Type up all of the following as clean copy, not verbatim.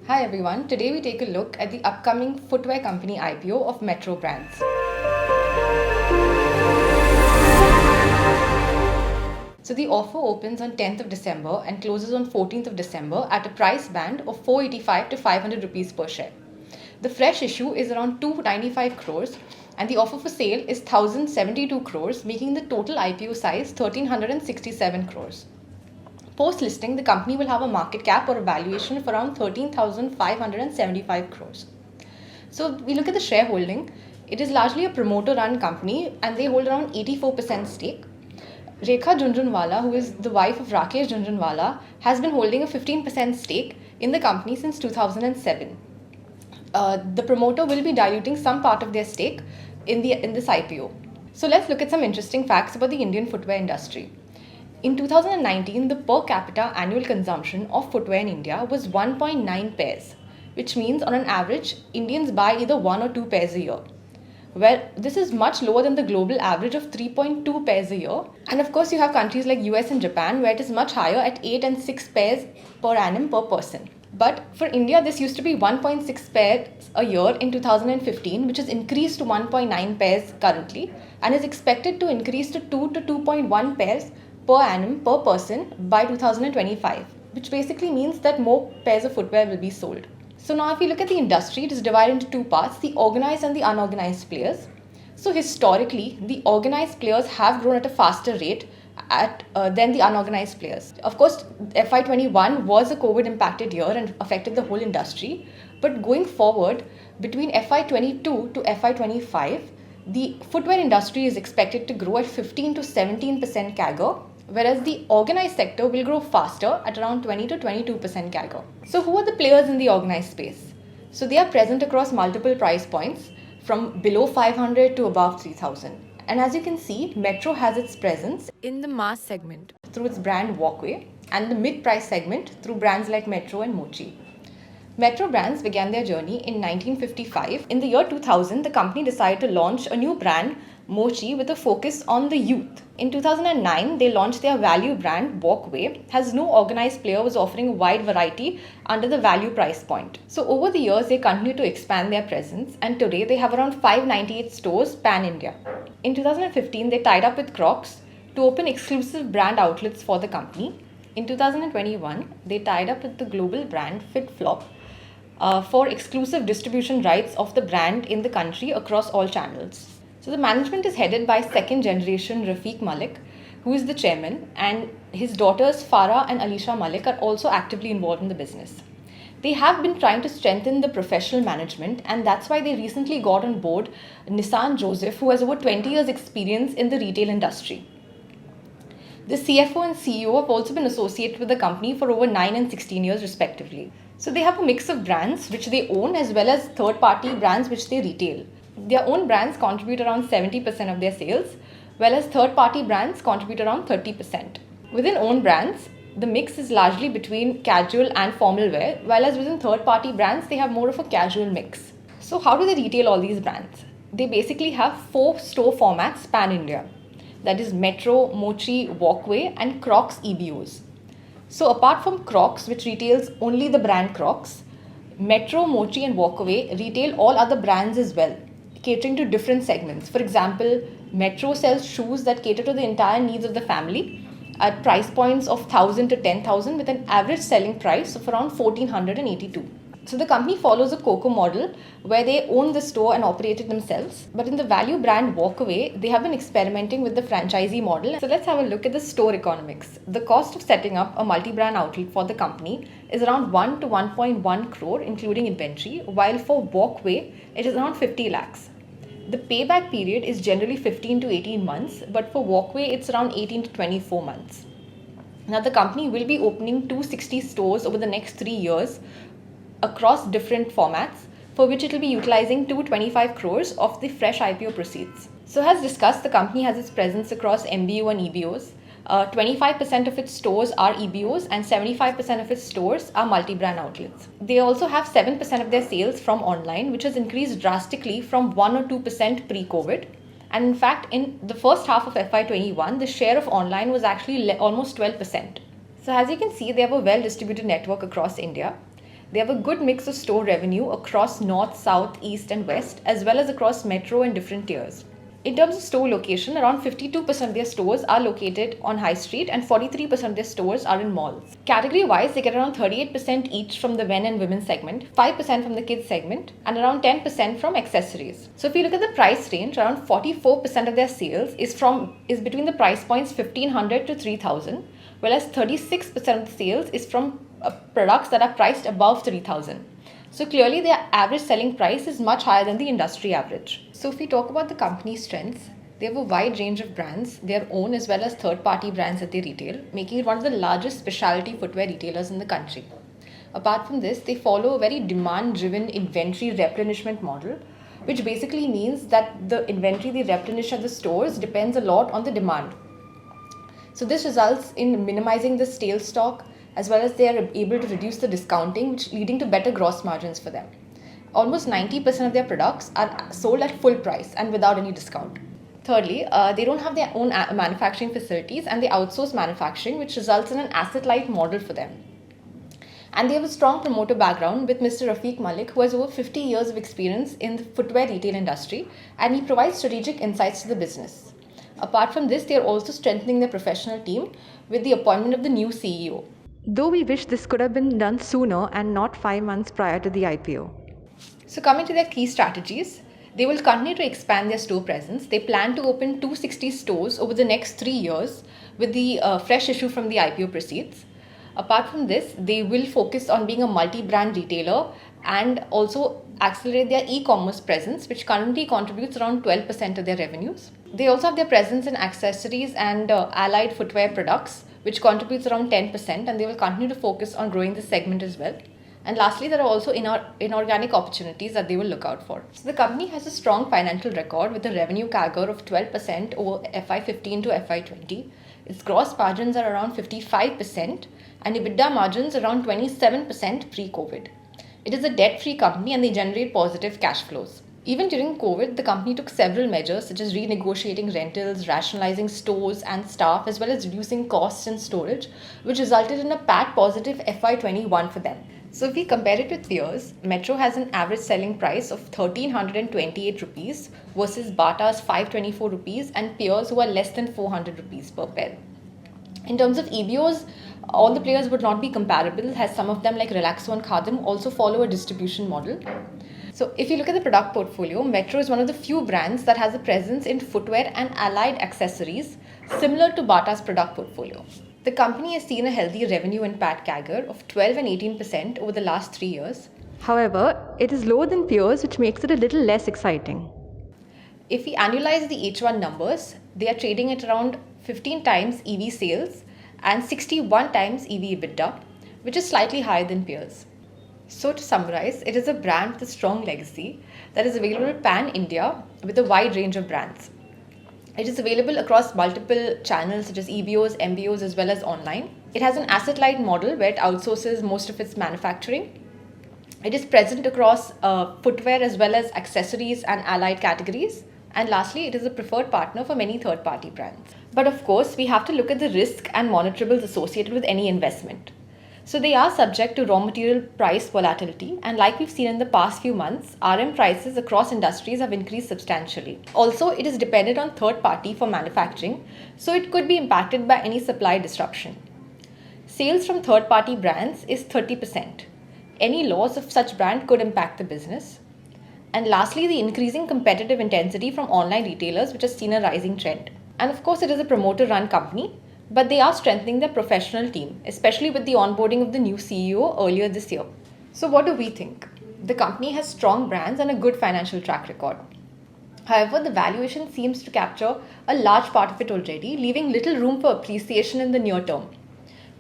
Hi everyone, today we take a look at the upcoming footwear company IPO of Metro Brands. So the offer opens on 10th of December and closes on 14th of December at a price band of 485 to 500 rupees per share. The fresh issue is around 295 crores and the offer for sale is 1072 crores, making the total IPO size 1367 crores. Post-listing, the company will have a market cap or a valuation of around 13,575 crores. So we look at the shareholding. It is largely a promoter-run company and they hold around 84% stake. Rekha Jhunjhunwala, who is the wife of Rakesh Jhunjhunwala, has been holding a 15% stake in the company since 2007. The promoter will be diluting some part of their stake in this IPO. So let's look at some interesting facts about the Indian footwear industry. In 2019, the per capita annual consumption of footwear in India was 1.9 pairs, which means on an average, Indians buy either one or two pairs a year. Well, this is much lower than the global average of 3.2 pairs a year. And of course, you have countries like US and Japan where it is much higher at 8 and 6 pairs per annum per person. But for India, this used to be 1.6 pairs a year in 2015, which has increased to 1.9 pairs currently and is expected to increase to 2 to 2.1 pairs per annum per person by 2025, which basically means that more pairs of footwear will be sold. So now if we look at the industry, it is divided into two parts, the organized and the unorganized players. So historically, the organized players have grown at a faster rate than the unorganized players. Of course, FY21 was a COVID impacted year and affected the whole industry. But going forward, between FY22 to FY25, the footwear industry is expected to grow at 15 to 17% CAGR, whereas the organized sector will grow faster at around 20 to 22% CAGR. So who are the players in the organized space? So they are present across multiple price points from below 500 to above 3000. And as you can see, Metro has its presence in the mass segment through its brand Walkway and the mid-price segment through brands like Metro and Mochi. Metro Brands began their journey in 1955. In the year 2000, the company decided to launch a new brand, Mochi, with a focus on the youth. In 2009, they launched their value brand, Walkway, as no organized player was offering a wide variety under the value price point. So over the years, they continued to expand their presence, and today they have around 598 stores pan-India. In 2015, they tied up with Crocs to open exclusive brand outlets for the company. In 2021, they tied up with the global brand FitFlop for exclusive distribution rights of the brand in the country across all channels. So the management is headed by second generation Rafiq Malik, who is the chairman, and his daughters Farah and Alisha Malik are also actively involved in the business. They have been trying to strengthen the professional management, and that's why they recently got on board Nissan Joseph, who has over 20 years experience in the retail industry. The CFO and CEO have also been associated with the company for over 9 and 16 years respectively. So they have a mix of brands which they own as well as third-party brands which they retail. Their own brands contribute around 70% of their sales, whereas third-party brands contribute around 30%. Within own brands, the mix is largely between casual and formal wear, whereas within third-party brands, they have more of a casual mix. So how do they retail all these brands? They basically have 4 store formats pan-India. That is Metro, Mochi, Walkway and Crocs EBOs. So apart from Crocs, which retails only the brand Crocs, Metro, Mochi and Walkway retail all other brands as well, catering to different segments. For example, Metro sells shoes that cater to the entire needs of the family at price points of 1000 to 10,000 with an average selling price of around 1482. So the company follows a COCO model where they own the store and operate it themselves. But in the value brand Walkaway, they have been experimenting with the franchisee model. So let's have a look at the store economics. The cost of setting up a multi-brand outlet for the company is around 1 to 1.1 crore including inventory, while for Walkway, it is around 50 lakhs. The payback period is generally 15 to 18 months, but for Walkway, it's around 18 to 24 months. Now the company will be opening 260 stores over the next 3 years across different formats, for which it will be utilizing 225 crores of the fresh IPO proceeds. So as discussed, the company has its presence across MBO and EBOs. 25% of its stores are EBOs and 75% of its stores are multi-brand outlets. They also have 7% of their sales from online, which has increased drastically from 1 or 2% pre-COVID. And in fact, in the first half of FY21, the share of online was actually almost 12%. So as you can see, they have a well-distributed network across India. They have a good mix of store revenue across north, south, east, and west, as well as across metro and different tiers. In terms of store location, around 52% of their stores are located on high street and 43% of their stores are in malls. Category-wise, they get around 38% each from the men and women segment, 5% from the kids segment, and around 10% from accessories. So if you look at the price range, around 44% of their sales is between the price points 1500 to 3000, whereas 36% of the sales is from products that are priced above 3000. So clearly their average selling price is much higher than the industry average. So if we talk about the company's strengths, they have a wide range of brands, their own as well as third-party brands that they retail, making it one of the largest specialty footwear retailers in the country. Apart from this, they follow a very demand-driven inventory replenishment model, which basically means that the inventory they replenish at the stores depends a lot on the demand. So this results in minimizing the stale stock, as well as they are able to reduce the discounting, which leading to better gross margins for them. Almost 90% of their products are sold at full price and without any discount. Thirdly, they don't have their own manufacturing facilities and they outsource manufacturing, which results in an asset-light model for them. And they have a strong promoter background with Mr. Rafiq Malik, who has over 50 years of experience in the footwear retail industry, and he provides strategic insights to the business. Apart from this, they are also strengthening their professional team with the appointment of the new CEO. Though we wish this could have been done sooner and not 5 months prior to the IPO. So coming to their key strategies, they will continue to expand their store presence. They plan to open 260 stores over the next 3 years with the fresh issue from the IPO proceeds. Apart from this, they will focus on being a multi-brand retailer and also accelerate their e-commerce presence, which currently contributes around 12% of their revenues. They also have their presence in accessories and allied footwear products, which contributes around 10%, and they will continue to focus on growing this segment as well. And lastly, there are also inorganic opportunities that they will look out for. So the company has a strong financial record with a revenue CAGR of 12% over FY15 to FY20. Its gross margins are around 55% and EBITDA margins around 27% pre-COVID. It is a debt-free company and they generate positive cash flows. Even during COVID, the company took several measures such as renegotiating rentals, rationalizing stores and staff, as well as reducing costs and storage, which resulted in a PAT positive FY21 for them. So if we compare it with peers, Metro has an average selling price of 1328 rupees versus Bata's 524 rupees and peers who are less than 400 rupees per pair. In terms of EBOs, all the players would not be comparable, as some of them like Relaxo and Khadim also follow a distribution model. So if you look at the product portfolio, Metro is one of the few brands that has a presence in footwear and allied accessories, similar to Bata's product portfolio. The company has seen a healthy revenue and PAT CAGR of 12 and 18% over the last 3 years. However, it is lower than peers, which makes it a little less exciting. If we annualize the H1 numbers, they are trading at around 15 times EV sales and 61 times EV EBITDA, which is slightly higher than peers. So to summarize, it is a brand with a strong legacy that is available pan-India with a wide range of brands. It is available across multiple channels such as EBOs, MBOs as well as online. It has an asset-light model where it outsources most of its manufacturing. It is present across footwear as well as accessories and allied categories. And lastly, it is a preferred partner for many third-party brands. But of course, we have to look at the risk and monitorables associated with any investment. So they are subject to raw material price volatility, and like we've seen in the past few months, RM prices across industries have increased substantially. Also, it is dependent on third party for manufacturing, so it could be impacted by any supply disruption. Sales from third party brands is 30%. Any loss of such brand could impact the business. And lastly, the increasing competitive intensity from online retailers, which has seen a rising trend. And of course, it is a promoter-run company, but they are strengthening their professional team, especially with the onboarding of the new CEO earlier this year. So what do we think? The company has strong brands and a good financial track record. However, the valuation seems to capture a large part of it already, leaving little room for appreciation in the near term.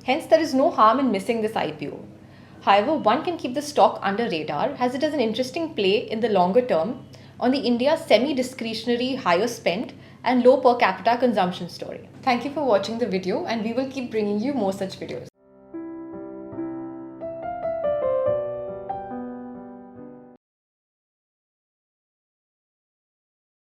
Hence, there is no harm in missing this IPO. However, one can keep the stock under radar as it has an interesting play in the longer term on the India semi-discretionary higher spend and low per capita consumption story. Thank you for watching the video, and we will keep bringing you more such videos.